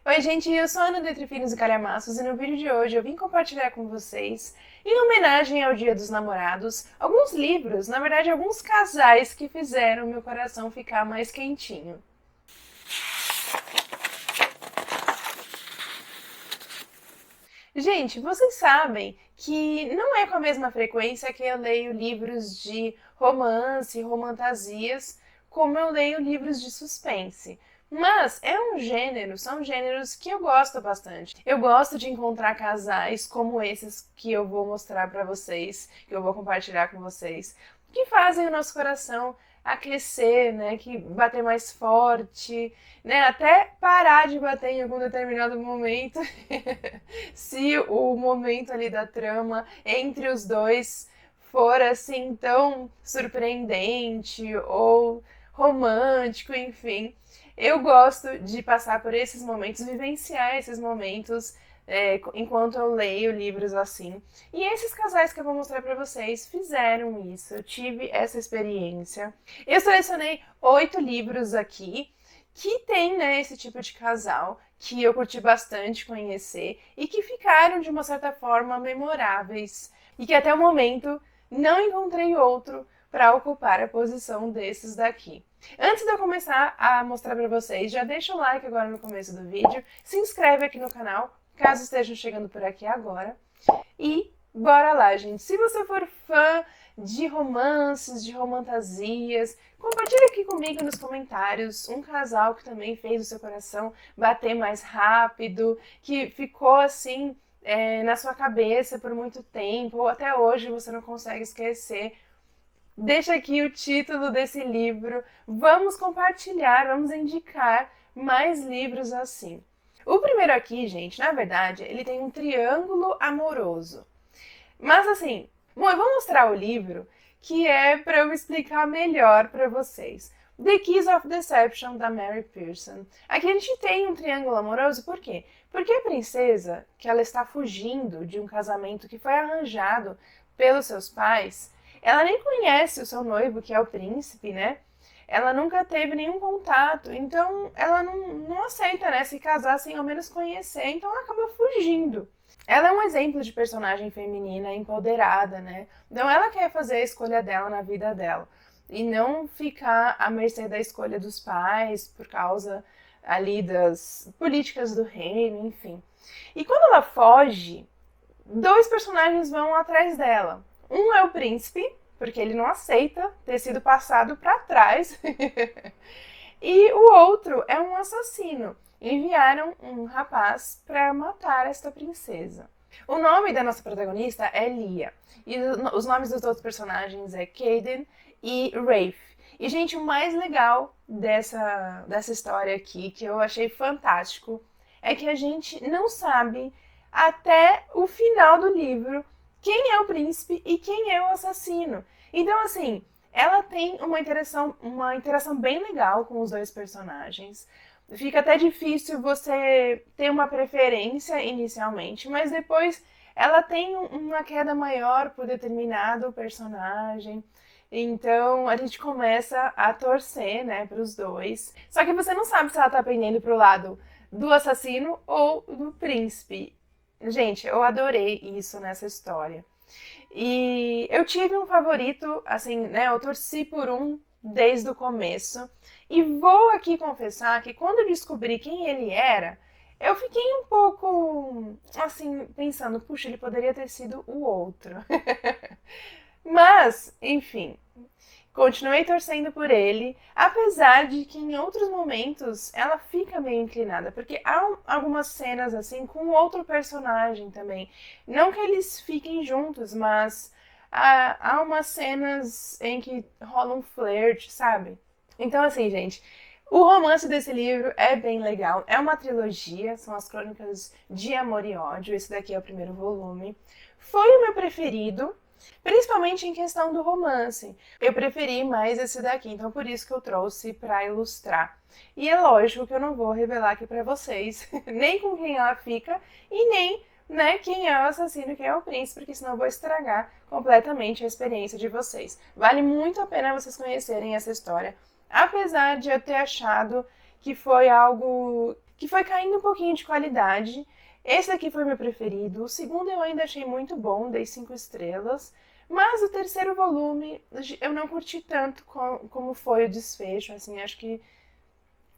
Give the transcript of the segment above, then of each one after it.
Oi gente, eu sou a Ana do Entre Finos e Calhamaços e no vídeo de hoje eu vim compartilhar com vocês, em homenagem ao Dia dos Namorados, alguns livros, na verdade alguns casais que fizeram meu coração ficar mais quentinho. Gente, vocês sabem que não é com a mesma frequência que eu leio livros de romance, romantasias, como eu leio livros de suspense. Mas são gêneros que eu gosto bastante. Eu gosto de encontrar casais como esses que eu vou mostrar pra vocês, que eu vou compartilhar com vocês, que fazem o nosso coração aquecer, né, que bater mais forte, né, até parar de bater em algum determinado momento, se o momento ali da trama entre os dois for assim tão surpreendente ou romântico, enfim. Eu gosto de passar por esses momentos, vivenciar esses momentos enquanto eu leio livros assim. E esses casais que eu vou mostrar pra vocês fizeram isso, eu tive essa experiência. Eu selecionei 8 livros aqui que tem, né, esse tipo de casal que eu curti bastante conhecer e que ficaram de uma certa forma memoráveis e que até o momento não encontrei outro para ocupar a posição desses daqui. Antes de eu começar a mostrar para vocês, já deixa o like agora no começo do vídeo, se inscreve aqui no canal, caso estejam chegando por aqui agora, e bora lá, gente! Se você for fã de romances, de romantasias, compartilha aqui comigo nos comentários um casal que também fez o seu coração bater mais rápido, que ficou assim na sua cabeça por muito tempo, ou até hoje você não consegue esquecer. Deixa aqui o título desse livro. Vamos compartilhar, vamos indicar mais livros assim. O primeiro aqui, gente, na verdade, ele tem um triângulo amoroso. Mas assim, bom, eu vou mostrar o livro que é para eu explicar melhor para vocês. The Keys of Deception, da Mary Pearson. Aqui a gente tem um triângulo amoroso, por quê? Porque a princesa, que ela está fugindo de um casamento que foi arranjado pelos seus pais, ela nem conhece o seu noivo, que é o príncipe, né? Ela nunca teve nenhum contato, então ela não aceita, né, se casar sem ao menos conhecer, então ela acaba fugindo. Ela é um exemplo de personagem feminina empoderada, né? Então ela quer fazer a escolha dela na vida dela e não ficar à mercê da escolha dos pais por causa ali das políticas do reino, enfim. E quando ela foge, dois personagens vão atrás dela. Um é o príncipe, porque ele não aceita ter sido passado para trás. E o outro é um assassino. Enviaram um rapaz para matar esta princesa. O nome da nossa protagonista é Lia. E os nomes dos outros personagens é Caden e Rafe. E, gente, o mais legal dessa história aqui, que eu achei fantástico, é que a gente não sabe até o final do livro quem é o príncipe e quem é o assassino. Então, assim, ela tem uma interação bem legal com os dois personagens. Fica até difícil você ter uma preferência inicialmente, mas depois ela tem uma queda maior por determinado personagem. Então a gente começa a torcer, né, para os dois. Só que você não sabe se ela tá pendendo pro lado do assassino ou do príncipe. Gente, eu adorei isso nessa história. E eu tive um favorito, assim, né? Eu torci por um desde o começo. E vou aqui confessar que quando eu descobri quem ele era, eu fiquei um pouco, assim, pensando, puxa, ele poderia ter sido o outro. Mas, enfim, continuei torcendo por ele, apesar de que em outros momentos ela fica meio inclinada, porque há algumas cenas assim com outro personagem também. Não que eles fiquem juntos, mas há umas cenas em que rola um flerte, sabe? Então assim, gente, o romance desse livro é bem legal. É uma trilogia, são as Crônicas de Amor e Ódio. Esse daqui é o primeiro volume. Foi o meu preferido. Principalmente em questão do romance. Eu preferi mais esse daqui, então por isso que eu trouxe para ilustrar. E é lógico que eu não vou revelar aqui para vocês nem com quem ela fica e nem, né, quem é o assassino, quem é o príncipe, porque senão eu vou estragar completamente a experiência de vocês. Vale muito a pena vocês conhecerem essa história, apesar de eu ter achado que foi algo que foi caindo um pouquinho de qualidade. Esse daqui foi meu preferido. O segundo eu ainda achei muito bom, dei 5 estrelas. Mas o terceiro volume eu não curti tanto como foi o desfecho, assim, acho que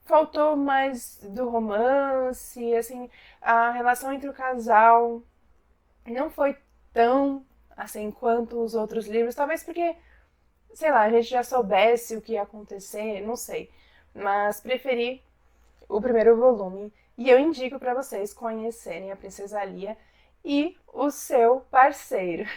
faltou mais do romance, assim, a relação entre o casal não foi tão assim quanto os outros livros, talvez porque, sei lá, a gente já soubesse o que ia acontecer, não sei, mas preferi o primeiro volume e eu indico para vocês conhecerem a Princesa Lia e o seu parceiro.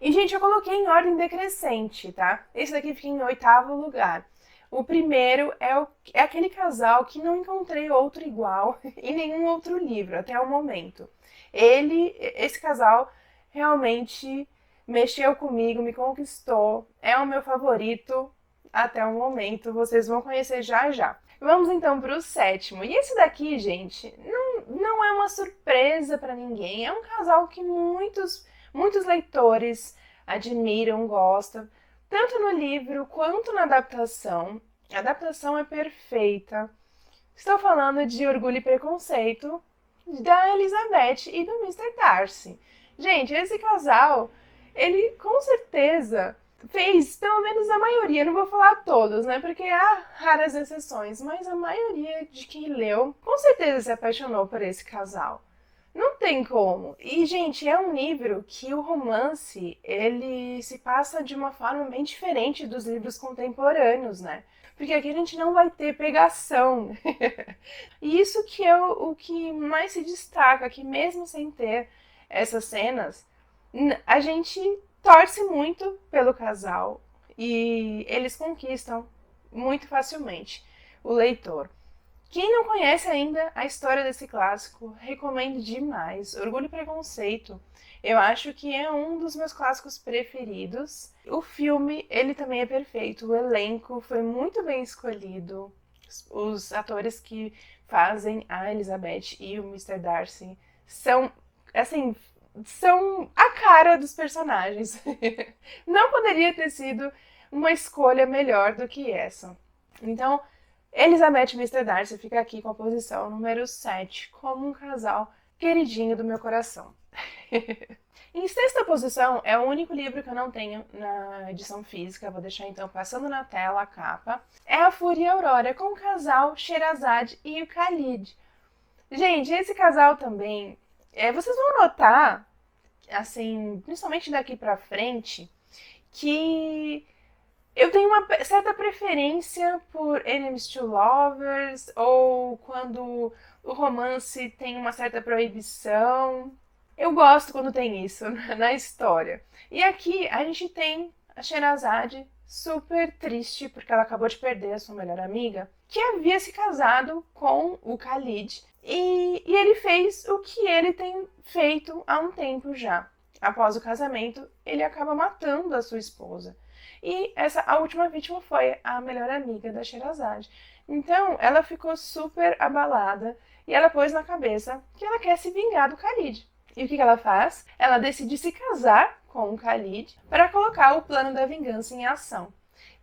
E, gente, eu coloquei em ordem decrescente, tá? Esse daqui fica em 8º lugar. O primeiro é aquele casal que não encontrei outro igual em nenhum outro livro até o momento. Esse casal realmente mexeu comigo, me conquistou, é o meu favorito até o momento, vocês vão conhecer já já. Vamos então para o 7º. E esse daqui, gente, não é uma surpresa para ninguém, é um casal que muitos leitores admiram, gostam, tanto no livro quanto na adaptação. A adaptação é perfeita. Estou falando de Orgulho e Preconceito, da Elizabeth e do Mr. Darcy. Gente, esse casal, ele com certeza fez, pelo menos a maioria, não vou falar todos, né? Porque há raras exceções, mas a maioria de quem leu com certeza se apaixonou por esse casal. Não tem como. E, gente, é um livro que o romance, ele se passa de uma forma bem diferente dos livros contemporâneos, né? Porque aqui a gente não vai ter pegação. E isso que é o que mais se destaca, que mesmo sem ter essas cenas, a gente torce muito pelo casal e eles conquistam muito facilmente o leitor. Quem não conhece ainda a história desse clássico, recomendo demais. Orgulho e Preconceito, eu acho que é um dos meus clássicos preferidos. O filme, ele também é perfeito. O elenco foi muito bem escolhido. Os atores que fazem a Elizabeth e o Mr. Darcy são, assim, são a cara dos personagens. Não poderia ter sido uma escolha melhor do que essa. Então, Elizabeth e Mr. Darcy fica aqui com a posição número 7, como um casal queridinho do meu coração. Em 6ª posição, é o único livro que eu não tenho na edição física, vou deixar então passando na tela a capa. É A Fúria e a Aurora, com o casal Sherazade e o Khalid. Gente, esse casal também, vocês vão notar, assim, principalmente daqui pra frente, que eu tenho uma certa preferência por Enemies to Lovers, ou quando o romance tem uma certa proibição. Eu gosto quando tem isso na história. E aqui a gente tem a Sherazade super triste, porque ela acabou de perder a sua melhor amiga, que havia se casado com o Khalid. E ele fez o que ele tem feito há um tempo já. Após o casamento, ele acaba matando a sua esposa. E a última vítima foi a melhor amiga da Sherazade. Então, ela ficou super abalada e ela pôs na cabeça que ela quer se vingar do Khalid. E o que ela faz? Ela decide se casar com o Khalid para colocar o plano da vingança em ação.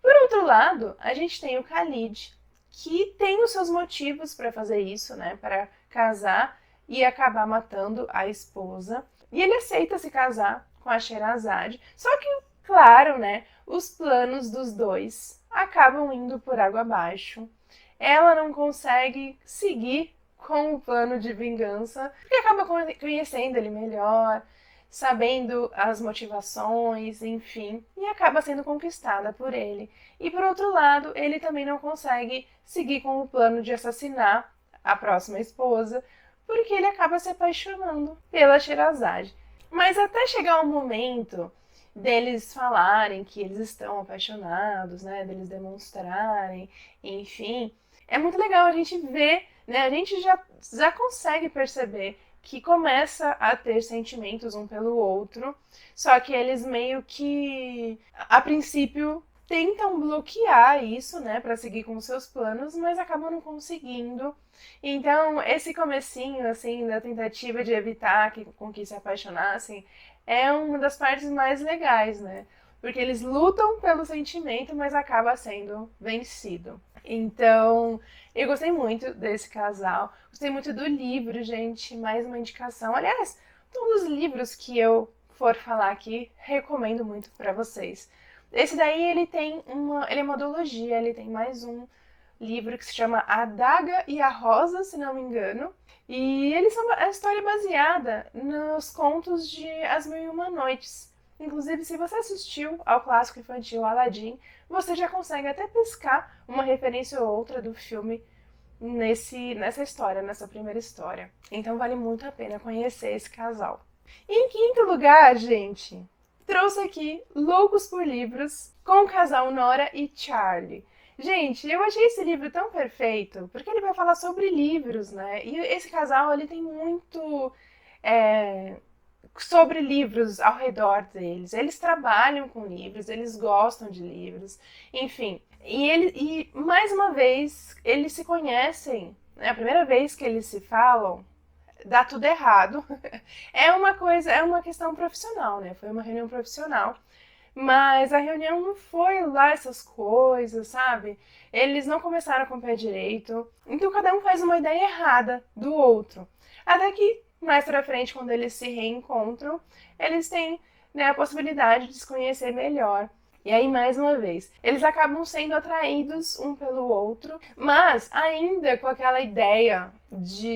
Por outro lado, a gente tem o Khalid, que tem os seus motivos para fazer isso, né? Para casar e acabar matando a esposa. E ele aceita se casar com a Sherazade. Só que, claro, né? Os planos dos dois acabam indo por água abaixo. Ela não consegue seguir com o plano de vingança, porque acaba conhecendo ele melhor, sabendo as motivações, enfim, e acaba sendo conquistada por ele. E por outro lado, ele também não consegue seguir com o plano de assassinar a próxima esposa, porque ele acaba se apaixonando pela Sherazade. Mas até chegar o momento deles falarem que eles estão apaixonados, né, deles demonstrarem, enfim, é muito legal a gente ver, né, a gente já consegue perceber que começa a ter sentimentos um pelo outro, só que eles meio que, a princípio, tentam bloquear isso, né, para seguir com seus planos, mas acabam não conseguindo. Então, esse comecinho, assim, da tentativa de evitar com que se apaixonassem, é uma das partes mais legais, né? Porque eles lutam pelo sentimento, mas acaba sendo vencido. Então, eu gostei muito desse casal. Gostei muito do livro, gente. Mais uma indicação. Aliás, todos os livros que eu for falar aqui, recomendo muito para vocês. Esse daí ele é uma duologia, ele tem mais um livro que se chama A Daga e a Rosa, se não me engano. E eles são a história baseada nos contos de As Mil e Uma Noites. Inclusive, se você assistiu ao clássico infantil Aladdin, você já consegue até pescar uma referência ou outra do filme nessa história, nessa primeira história. Então vale muito a pena conhecer esse casal. E em quinto lugar, gente, trouxe aqui Loucos por Livros com o casal Nora e Charlie. Gente, eu achei esse livro tão perfeito, porque ele vai falar sobre livros, né? E esse casal, ele tem muito sobre livros ao redor deles. Eles trabalham com livros, eles gostam de livros, enfim. E mais uma vez, eles se conhecem, né? A primeira vez que eles se falam, dá tudo errado. É uma questão profissional, né? Foi uma reunião profissional. Mas a reunião não foi lá essas coisas, sabe? Eles não começaram com o pé direito. Então cada um faz uma ideia errada do outro. Até que mais pra frente, quando eles se reencontram, eles têm, né, a possibilidade de se conhecer melhor. E aí, mais uma vez, eles acabam sendo atraídos um pelo outro, mas ainda com aquela ideia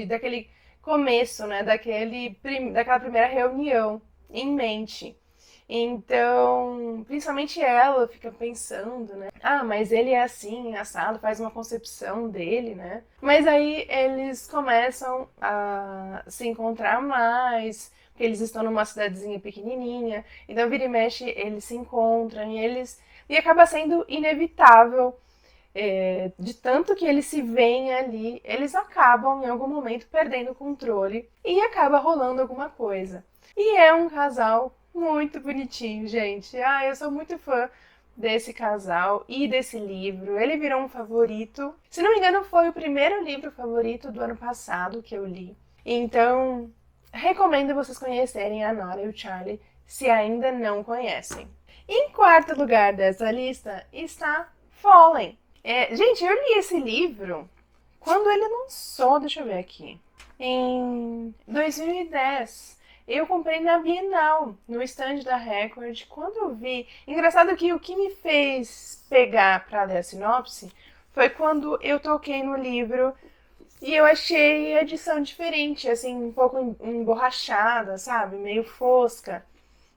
daquele começo, né, daquela primeira reunião em mente. Então, principalmente ela fica pensando, né? Ah, mas ele é assim, assado, faz uma concepção dele, né? Mas aí eles começam a se encontrar mais, porque eles estão numa cidadezinha pequenininha. Então, vira e mexe, eles se encontram e acaba sendo inevitável. De tanto que eles se veem ali, eles acabam em algum momento perdendo o controle e acaba rolando alguma coisa. E é um casal muito bonitinho, gente. Ah, eu sou muito fã desse casal e desse livro. Ele virou um favorito. Se não me engano, foi o primeiro livro favorito do ano passado que eu li. Então, recomendo vocês conhecerem a Nora e o Charlie, se ainda não conhecem. Em quarto lugar dessa lista está Fallen. Gente, eu li esse livro quando ele lançou, deixa eu ver aqui, em 2010. Eu comprei na Bienal, no stand da Record, quando eu vi. Engraçado que o que me fez pegar para ler a sinopse foi quando eu toquei no livro e eu achei a edição diferente, assim, um pouco emborrachada, sabe? Meio fosca.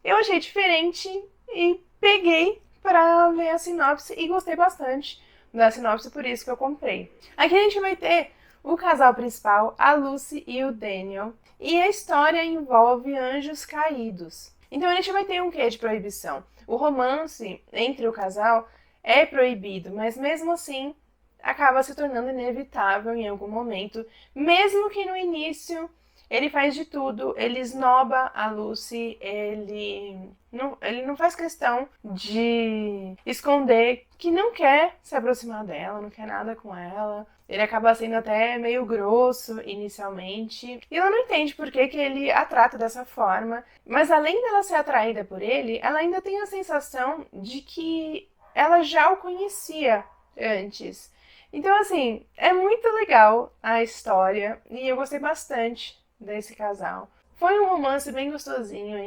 Eu achei diferente e peguei para ler a sinopse e gostei bastante da sinopse, por isso que eu comprei. Aqui a gente vai ter o casal principal, a Lucy e o Daniel, e a história envolve anjos caídos. Então a gente vai ter um quê de proibição? O romance entre o casal é proibido, mas mesmo assim acaba se tornando inevitável em algum momento, mesmo que no início ele faz de tudo, ele esnoba a Lucy, ele não faz questão de esconder que não quer se aproximar dela, não quer nada com ela. Ele acaba sendo até meio grosso inicialmente. E ela não entende por que ele a trata dessa forma. Mas além dela ser atraída por ele, ela ainda tem a sensação de que ela já o conhecia antes. Então, assim, é muito legal a história e eu gostei bastante desse casal. Foi um romance bem gostosinho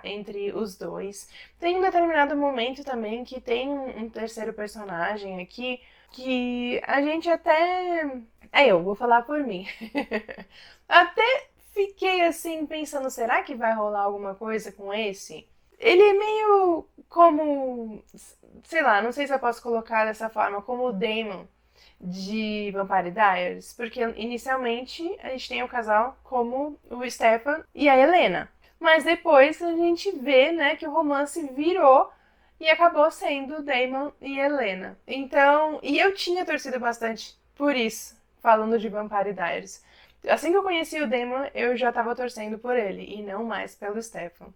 entre os dois. Tem um determinado momento também que tem um terceiro personagem aqui que a gente até. Eu vou falar por mim. Até fiquei assim pensando, será que vai rolar alguma coisa com esse? Ele é meio como, sei lá, não sei se eu posso colocar dessa forma, como o Damon de Vampire Diaries, porque inicialmente a gente tem o casal como o Stefan e a Helena, mas depois a gente vê, né, que o romance virou e acabou sendo Damon e Helena. Então, e eu tinha torcido bastante por isso, falando de Vampire Diaries. Assim que eu conheci o Damon, eu já tava torcendo por ele, e não mais pelo Stefan.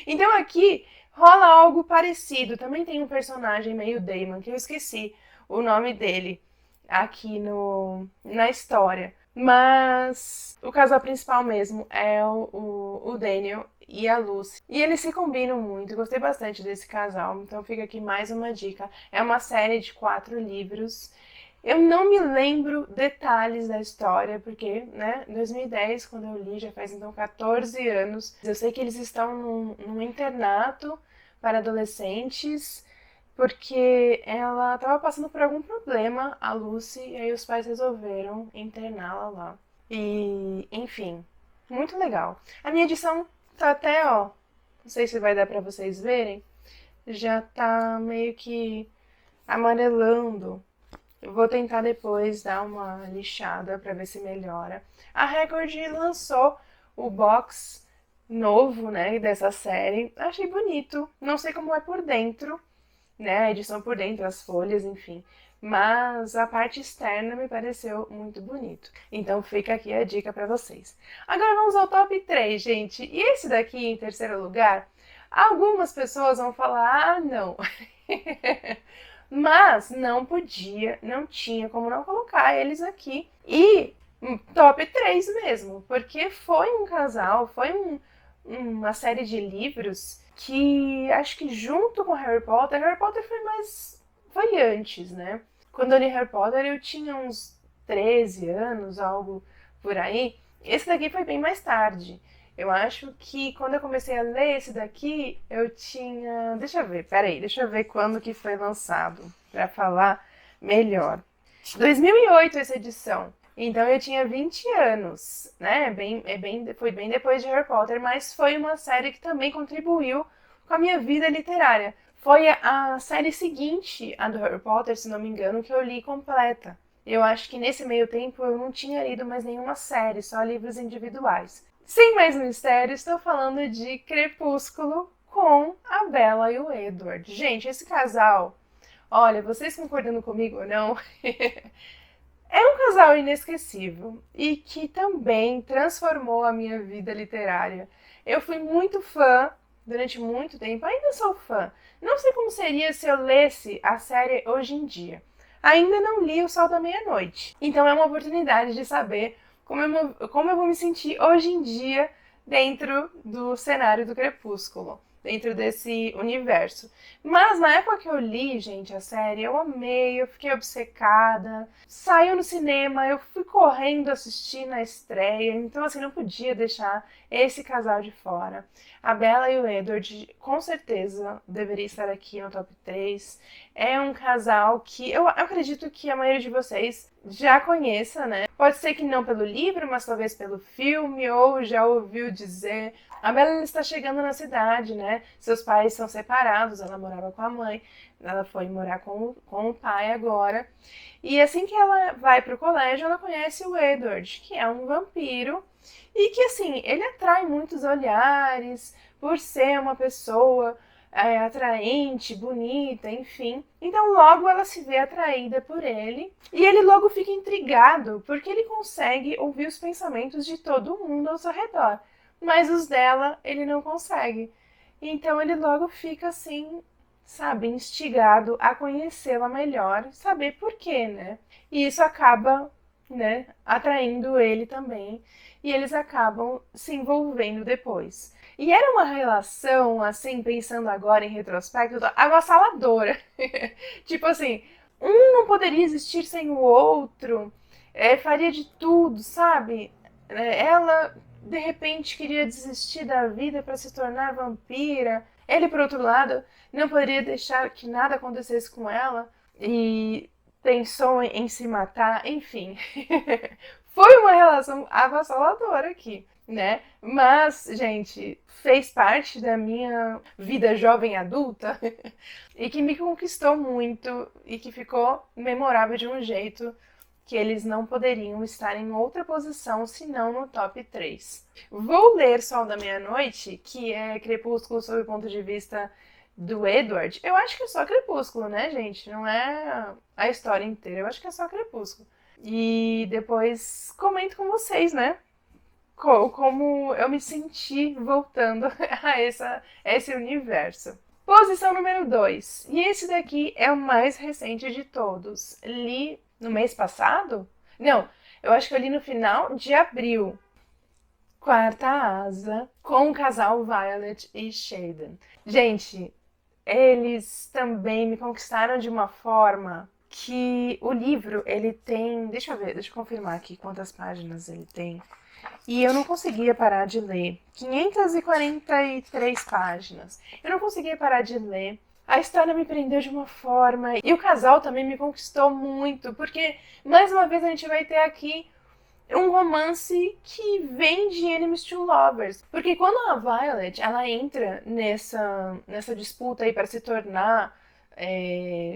Então aqui rola algo parecido. Também tem um personagem meio Damon, que eu esqueci o nome dele aqui na história. Mas o casal principal mesmo é o Daniel e a Lucy. E eles se combinam muito, gostei bastante desse casal. Então fica aqui mais uma dica. É uma série de 4 livros. Eu não me lembro detalhes da história, porque, né, em 2010, quando eu li, já faz então 14 anos. Eu sei que eles estão num internato para adolescentes, porque ela estava passando por algum problema, a Lucy, e aí os pais resolveram interná-la lá. E, enfim, muito legal. A minha edição tá até, ó, não sei se vai dar pra vocês verem, já tá meio que amarelando. Eu vou tentar depois dar uma lixada pra ver se melhora. A Record lançou o box novo, né, dessa série. Achei bonito. Não sei como é por dentro, né, a edição por dentro, as folhas, enfim. Mas a parte externa me pareceu muito bonito. Então fica aqui a dica pra vocês. Agora vamos ao top 3, gente. E esse daqui em terceiro lugar, algumas pessoas vão falar: "Ah, não". Mas não podia, não tinha como não colocar eles aqui. E top 3 mesmo, porque foi um casal, foi uma série de livros que acho que junto com Harry Potter foi antes, né? Quando eu li Harry Potter eu tinha uns 13 anos, algo por aí. Esse daqui foi bem mais tarde. Eu acho que quando eu comecei a ler esse daqui, eu tinha. Deixa eu ver, peraí, deixa eu ver quando que foi lançado, pra falar melhor. 2008 essa edição. Então eu tinha 20 anos, né? Foi bem depois de Harry Potter, mas foi uma série que também contribuiu com a minha vida literária. Foi a série seguinte, a do Harry Potter, se não me engano, que eu li completa. Eu acho que nesse meio tempo eu não tinha lido mais nenhuma série, só livros individuais. Sem mais mistério, estou falando de Crepúsculo com a Bella e o Edward. Gente, esse casal, olha, vocês concordando comigo ou não, é um casal inesquecível e que também transformou a minha vida literária. Eu fui muito fã durante muito tempo, ainda sou fã. Não sei como seria se eu lesse a série hoje em dia. Ainda não li O Sol da Meia-Noite, então é uma oportunidade de saber como eu vou me sentir hoje em dia dentro do cenário do Crepúsculo, dentro desse universo. Mas na época que eu li, gente, a série, eu amei, eu fiquei obcecada. Saiu no cinema, eu fui correndo assistir na estreia, então assim, não podia deixar esse casal de fora. A Bella e o Edward, com certeza, deveria estar aqui no top 3. É um casal que eu acredito que a maioria de vocês já conheça, né? Pode ser que não pelo livro, mas talvez pelo filme, ou já ouviu dizer. A Bella está chegando na cidade, né? Seus pais são separados, ela morava com a mãe, ela foi morar com o pai agora. E assim que ela vai pro colégio, ela conhece o Edward, que é um vampiro, e que assim, ele atrai muitos olhares por ser uma pessoa atraente, bonita, enfim. Então logo ela se vê atraída por ele e ele logo fica intrigado porque ele consegue ouvir os pensamentos de todo mundo ao seu redor, mas os dela ele não consegue. Então ele logo fica assim, sabe, instigado a conhecê-la melhor, saber por quê, né? E isso acaba, né, atraindo ele também e eles acabam se envolvendo depois. E era uma relação, assim, pensando agora em retrospecto, avassaladora. Tipo assim, um não poderia existir sem o outro, faria de tudo, sabe? Ela, de repente, queria desistir da vida para se tornar vampira. Ele, por outro lado, não poderia deixar que nada acontecesse com ela e pensou em se matar, enfim. Foi uma relação avassaladora aqui, né? Mas, gente, fez parte da minha vida jovem adulta e que me conquistou muito e que ficou memorável de um jeito que eles não poderiam estar em outra posição senão no top 3. Vou ler Sol da Meia-Noite, que é Crepúsculo sob o ponto de vista do Edward. Eu acho que é só Crepúsculo, né, gente? Não é a história inteira. Eu acho que é só Crepúsculo. E depois comento com vocês, né? Como eu me senti voltando a esse universo. Posição número 2. E esse daqui é o mais recente de todos. Li no mês passado? Não, eu acho que eu li no final de abril. Quarta Asa, com o casal Violet e Xaden. Gente, eles também me conquistaram de uma forma que o livro, ele tem... Deixa eu confirmar aqui quantas páginas ele tem. E eu não conseguia parar de ler. 543 páginas. Eu não conseguia parar de ler. A história me prendeu de uma forma. E o casal também me conquistou muito. Porque, mais uma vez, a gente vai ter aqui um romance que vem de Enemies to Lovers. Porque quando a Violet, ela entra nessa disputa aí para se tornar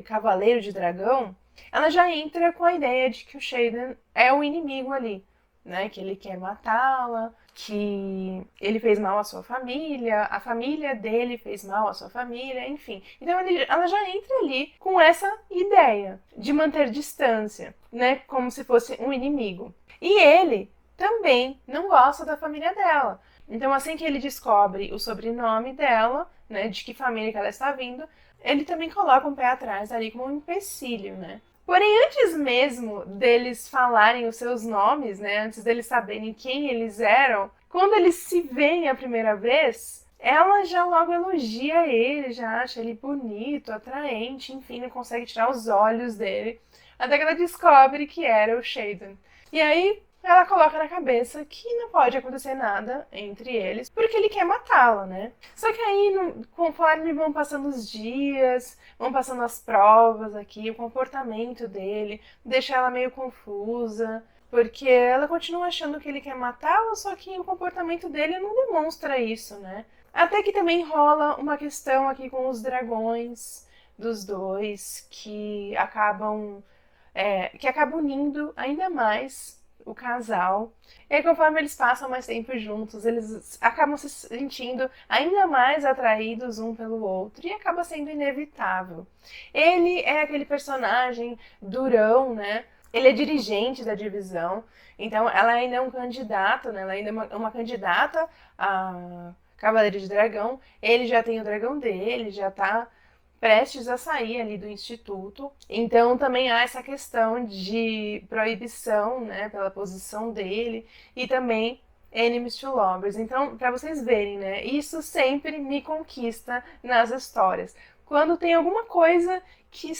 Cavaleiro de Dragão, ela já entra com a ideia de que o Xaden é o inimigo ali, né? Que ele quer matá-la, que ele fez mal à sua família, a família dele fez mal à sua família, enfim. Então ela já entra ali com essa ideia de manter distância, né? Como se fosse um inimigo. E ele também não gosta da família dela. Então, assim que ele descobre o sobrenome dela, né, de que família que ela está vindo, ele também coloca um pé atrás ali como um empecilho, né? Porém, antes mesmo deles falarem os seus nomes, né, antes deles saberem quem eles eram, quando eles se veem a primeira vez, ela já logo elogia ele, já acha ele bonito, atraente, enfim, não consegue tirar os olhos dele, até que ela descobre que era o Xaden. E aí ela coloca na cabeça que não pode acontecer nada entre eles, porque ele quer matá-la, né? Só que aí, conforme vão passando os dias, vão passando as provas aqui, o comportamento dele deixa ela meio confusa, porque ela continua achando que ele quer matá-la, só que o comportamento dele não demonstra isso, né? Até que também rola uma questão aqui com os dragões dos dois, que acabam unindo ainda mais o casal. E aí, conforme eles passam mais tempo juntos, eles acabam se sentindo ainda mais atraídos um pelo outro e acaba sendo inevitável. Ele é aquele personagem durão, né? Ele é dirigente da divisão, então ela ainda é um candidato, né? Ela ainda é uma candidata a Cavaleiro de Dragão. Ele já tem o dragão dele, já tá prestes a sair ali do instituto. Então também há essa questão de proibição, né, pela posição dele, e também enemies to lovers. Então, para vocês verem, né, isso sempre me conquista nas histórias. Quando tem alguma coisa que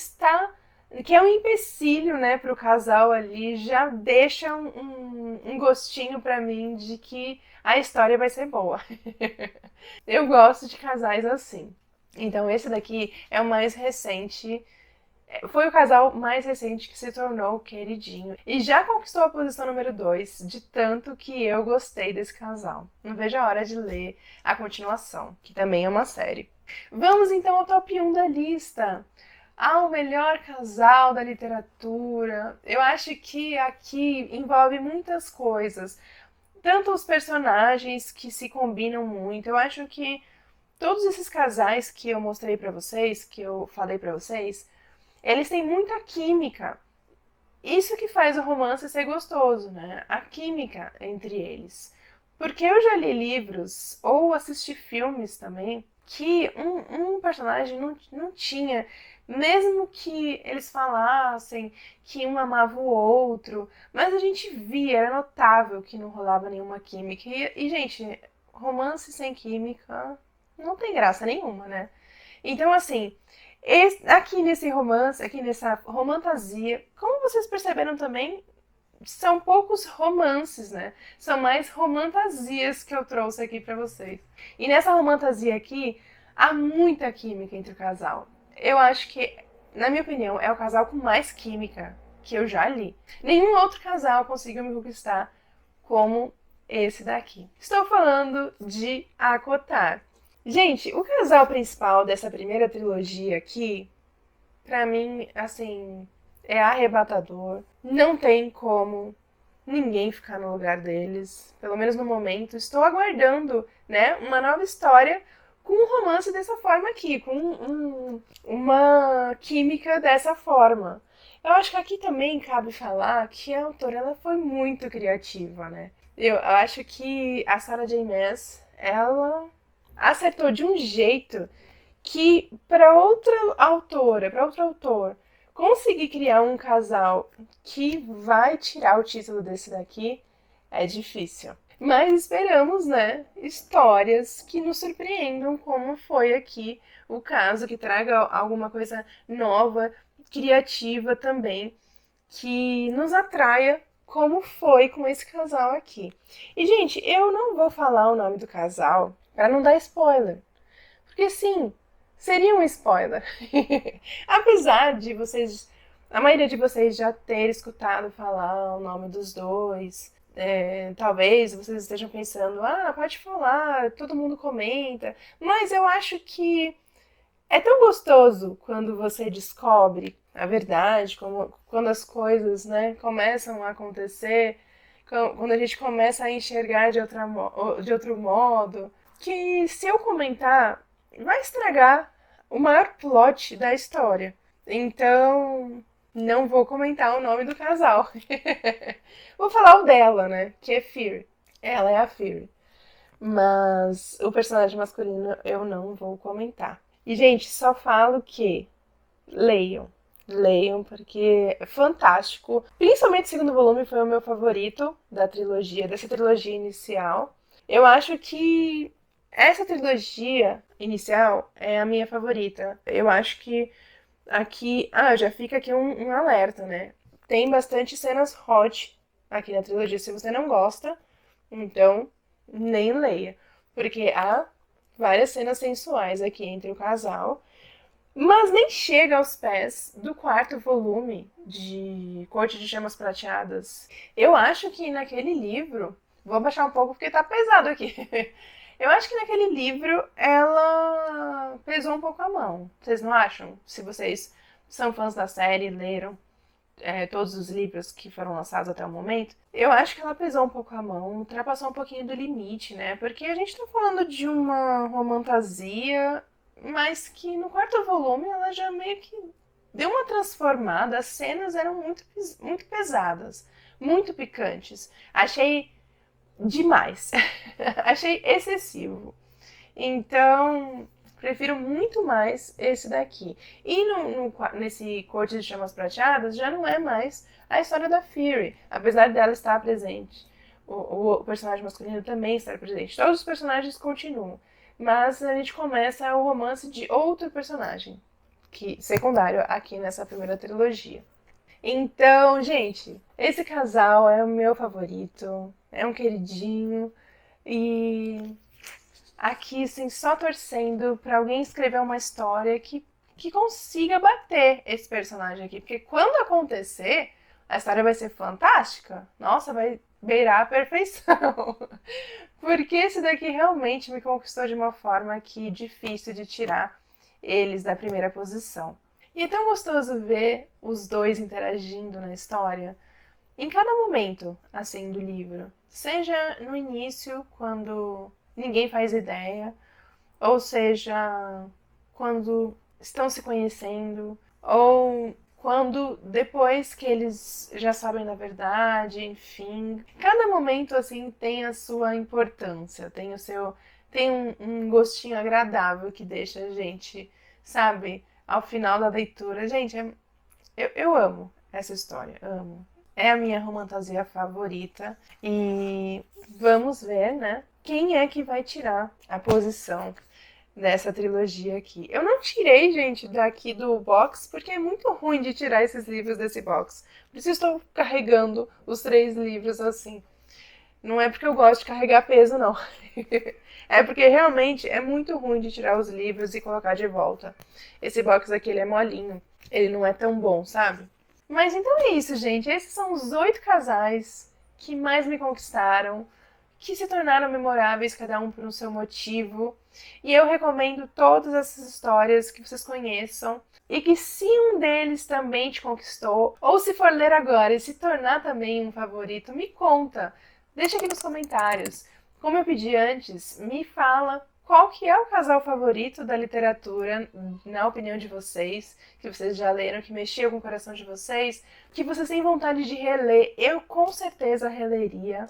é um empecilho, né, para o casal ali, já deixa um gostinho para mim de que a história vai ser boa. Eu gosto de casais assim. Então esse daqui é o mais recente, foi o casal mais recente que se tornou queridinho. E já conquistou a posição número 2, de tanto que eu gostei desse casal. Não vejo a hora de ler a continuação, que também é uma série. Vamos então ao top 1 da lista. O melhor casal da literatura. Eu acho que aqui envolve muitas coisas. Tanto os personagens que se combinam muito. Eu acho que todos esses casais que eu mostrei pra vocês, que eu falei pra vocês, eles têm muita química. Isso que faz o romance ser gostoso, né? A química entre eles. Porque eu já li livros, ou assisti filmes também, que um personagem não tinha, mesmo que eles falassem que um amava o outro, mas a gente via, era notável que não rolava nenhuma química. E gente, romance sem química não tem graça nenhuma, né? Então, assim, aqui nesse romance, aqui nessa romantasia, como vocês perceberam também, são poucos romances, né? São mais romantasias que eu trouxe aqui pra vocês. E nessa romantasia aqui, há muita química entre o casal. Eu acho que, na minha opinião, é o casal com mais química que eu já li. Nenhum outro casal conseguiu me conquistar como esse daqui. Estou falando de ACOTAR. Gente, o casal principal dessa primeira trilogia aqui, pra mim, assim, é arrebatador. Não tem como ninguém ficar no lugar deles, pelo menos no momento. Estou aguardando, né, uma nova história com um romance dessa forma aqui, com uma química dessa forma. Eu acho que aqui também cabe falar que a autora ela foi muito criativa, né? Eu acho que a Sarah J. Maas, ela acertou de um jeito que para outra autora, para outro autor, conseguir criar um casal que vai tirar o título desse daqui é difícil. Mas esperamos, né, histórias que nos surpreendam, como foi aqui o caso, que traga alguma coisa nova, criativa também, que nos atraia como foi com esse casal aqui. E, gente, eu não vou falar o nome do casal para não dar spoiler. Porque, sim, seria um spoiler. Apesar de vocês, a maioria de vocês já ter escutado falar o nome dos dois, talvez vocês estejam pensando, pode falar, todo mundo comenta. Mas eu acho que é tão gostoso quando você descobre a verdade, quando as coisas, né, começam a acontecer, quando a gente começa a enxergar de outro modo, que se eu comentar, vai estragar o maior plot da história. Então, não vou comentar o nome do casal. Vou falar o dela, né, que é Fury. Ela é a Fury. Mas o personagem masculino eu não vou comentar. E, gente, só falo que leiam. Leiam, porque é fantástico. Principalmente o segundo volume foi o meu favorito dessa trilogia inicial. Eu acho que essa trilogia inicial é a minha favorita. Eu acho que aqui. Já fica aqui um alerta, né? Tem bastante cenas hot aqui na trilogia. Se você não gosta, então nem leia. Porque há várias cenas sensuais aqui entre o casal, mas nem chega aos pés do quarto volume de Corte de Chamas Prateadas. Eu acho que naquele livro, vou baixar um pouco porque tá pesado aqui. Eu acho que naquele livro ela pesou um pouco a mão. Vocês não acham? Se vocês são fãs da série, leram todos os livros que foram lançados até o momento, eu acho que ela pesou um pouco a mão, ultrapassou um pouquinho do limite, né? Porque a gente tá falando de uma romantasia, mas que no quarto volume ela já meio que deu uma transformada, as cenas eram muito pesadas, muito picantes. Achei demais. Achei excessivo. Então, prefiro muito mais esse daqui. E nesse Corte de Chamas Prateadas já não é mais a história da Fury, apesar dela estar presente. O personagem masculino também está presente. Todos os personagens continuam. Mas a gente começa o romance de outro personagem, secundário aqui nessa primeira trilogia. Então, gente, esse casal é o meu favorito. É um queridinho. E aqui, assim, só torcendo pra alguém escrever uma história que consiga bater esse personagem aqui. Porque quando acontecer, a história vai ser fantástica. Nossa, vai beirar a perfeição. Porque esse daqui realmente me conquistou de uma forma que difícil de tirar eles da primeira posição. E é tão gostoso ver os dois interagindo na história em cada momento, assim, do livro. Seja no início, quando ninguém faz ideia, ou seja, quando estão se conhecendo, ou quando depois que eles já sabem da verdade, enfim. Cada momento, assim, tem a sua importância, tem um gostinho agradável que deixa a gente, sabe, ao final da leitura. Gente, eu amo essa história, amo. É a minha romantasia favorita e vamos ver, né, quem é que vai tirar a posição dessa trilogia aqui. Eu não tirei, gente, daqui do box, porque é muito ruim de tirar esses livros desse box. Por isso eu estou carregando os 3 livros assim. Não é porque eu gosto de carregar peso, não. É porque realmente é muito ruim de tirar os livros e colocar de volta. Esse box aqui, ele é molinho. Ele não é tão bom, sabe? Mas então é isso, gente. Esses são os 8 casais que mais me conquistaram, que se tornaram memoráveis, cada um por um seu motivo. E eu recomendo todas essas histórias que vocês conheçam. E que se um deles também te conquistou, ou se for ler agora e se tornar também um favorito, me conta. Deixa aqui nos comentários. Como eu pedi antes, me fala qual que é o casal favorito da literatura, na opinião de vocês, que vocês já leram, que mexeu com o coração de vocês, que vocês têm vontade de reler. Eu com certeza releria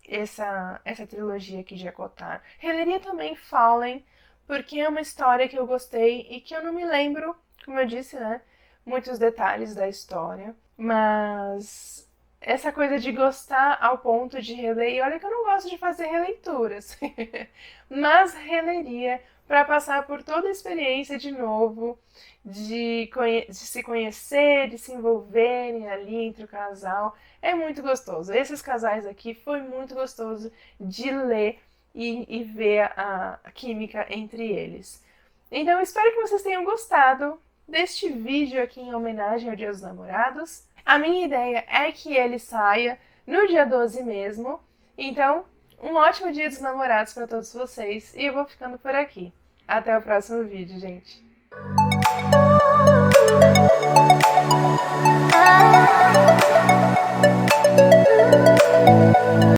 essa trilogia aqui de Acotar. Releria também Fallen, porque é uma história que eu gostei e que eu não me lembro, como eu disse, né, muitos detalhes da história, mas essa coisa de gostar ao ponto de reler, e olha que eu não gosto de fazer releituras, mas releria para passar por toda a experiência de novo, de se conhecer, de se envolverem ali entre o casal. É muito gostoso. Esses casais aqui foi muito gostoso de ler e ver a química entre eles. Então, espero que vocês tenham gostado deste vídeo aqui em homenagem ao Dia dos Namorados. A minha ideia é que ele saia no dia 12 mesmo. Então, um ótimo Dia dos Namorados para todos vocês e eu vou ficando por aqui. Até o próximo vídeo, gente!